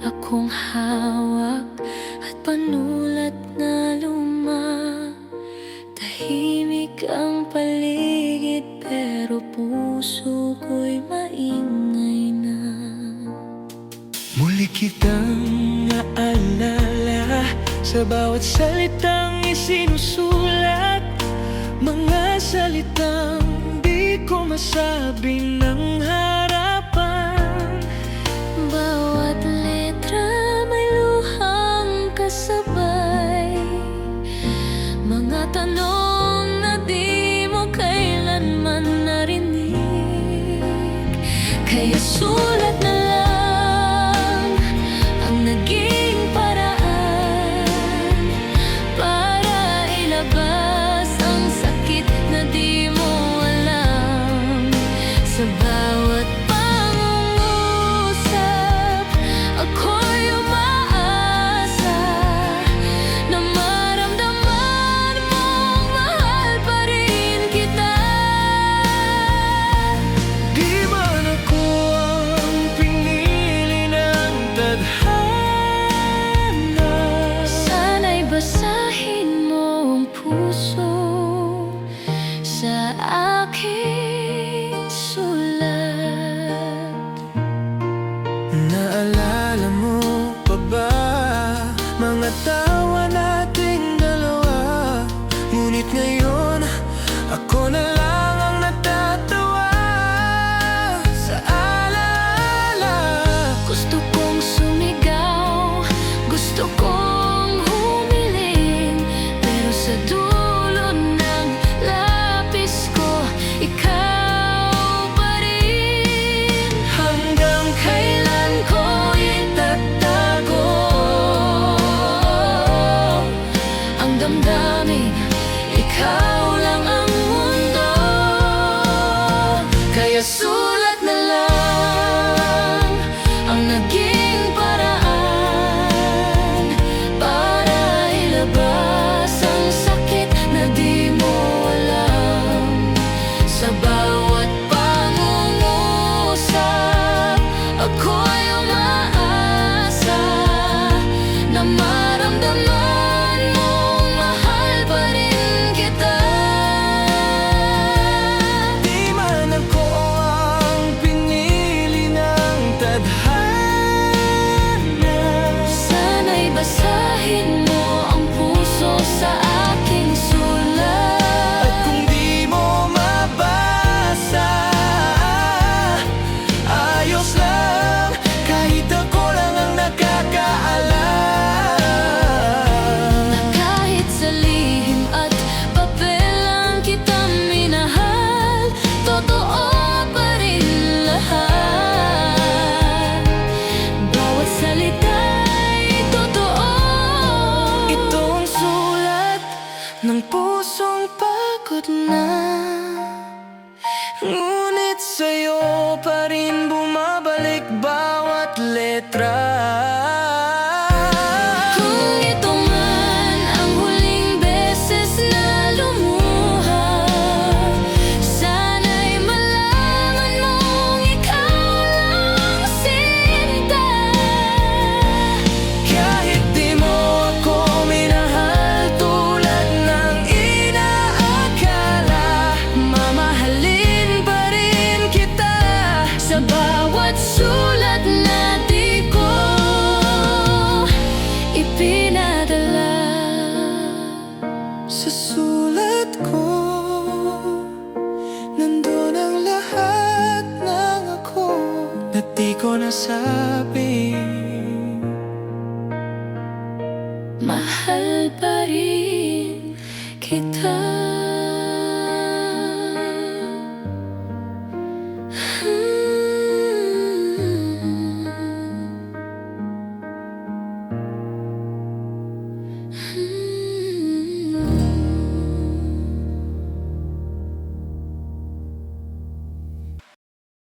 akong hawak at panulat na luma. Tahimik ang paligid pero puso ko'y maingay na. Muli kitang naalala sa bawat salitang isinusulat, mga salitang di ko masabi ng harapan. Bawat letra may luhang kasabay, mga tanong na di mo kailanman narinig. Kaya sulat na lang ang naging paraan para ilabas ang sakit na di mo alam. Sa bawat pangungusap, ako'y umaasa na maramdaman mong mahal pa rin kita. Di man ako ang pinili ng tadhana, Sana'y basahin mo ang puso sa aking sulat. naalala mo pa ba mga tawa nating dalawa? Ngunit ngayon ako na lang ang natatawa sa alaala. Gusto kong sumigaw, gusto kong humiling, pero sa dulo ng lapis ko, ikaw pa rin. Hanggang Kailan ko itatago ang damdamin, ikaw lang ang mundo. Kaya sulat na lang ang naging paraan para ilabas ang sakit na di mo alam. Sa bawat pangungusap, ako'y umaasa na maramdaman mong mahal pa rin kita. di man ako ang pinili ng tadhana, Sana'y basahin mo ang puso sa aking sulat. at kung di mo mabasa, ayos lang kahit ako lang ang nakakaalam. Na kahit sa lihim at papel lang kita minahal, totoo pa rin lahat. Bawat salita'y totoo. Ito ang sulat ng pusong pagod na, ngunit sa'yo pa rin bumabalik bawat letra. Kung ito man ang huling beses na lumuha, sana'y malaman mong ikaw lang sinta. Kahit di mo ako minahal tulad ng inaakala, Mamahalin pa rin kita sa bawat sulat na di ko ipinadala. sa sulat ko nandun ang lahat ng ako na di ko nasabi.